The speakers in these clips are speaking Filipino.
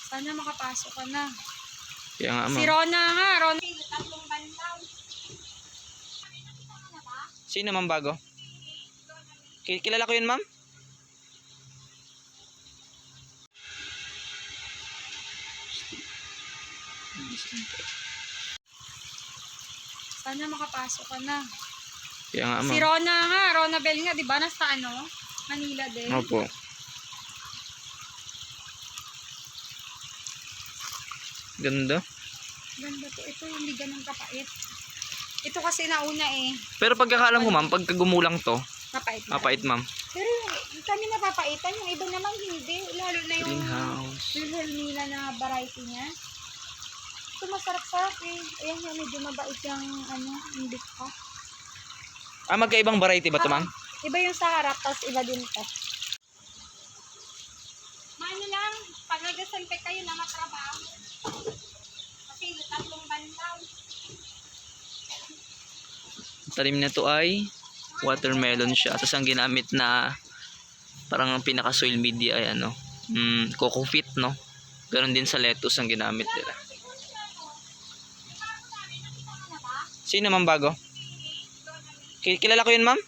Sana makapasok ka na. Kaya nga, Si ma'am. Rona nga, Rona. Tatlong banlaw. Sino, ma'am, bago? Kilala ko yun, ma'am? Sana makapasok ka na. Kaya nga, ma'am. Si Rona nga, Rona Bell nga, di ba? Nasa ano? Manila din. Opo. Ganda. Ganda to. Ito hindi ganun kapait. Ito kasi nauna eh. Pero pagkakaalam ko, ma'am, pagka gumulang to, Kapait na. mapait, ma'am. Pero kami napapaitan. Yung iba naman hindi. Lalo na yung Greenhouse. Wilhelm nila na variety niya. Ito masarap-sarap eh. Ayan yung medyo mabait yung ano, hindi ka. Magkaibang variety ba to, ma'am? Iba yung sa harap, tapos iba din to. Maano lang, pag nag-disinfect kayo na matrabaho. Kasi tatlong banlaw. Talim na to ay watermelon siya. Tapos ang ginamit na parang ang pinaka soil media ay ano, coco peat, no? Ganon din sa lettuce ang ginamit nila. Sino, ma'am, bago? Kilala ko yun, ma'am?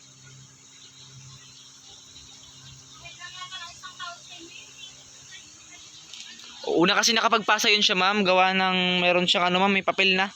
Una kasi nakapagpasa yun siya, ma'am. Gawa ng meron siyang ano, ma'am, may papel na.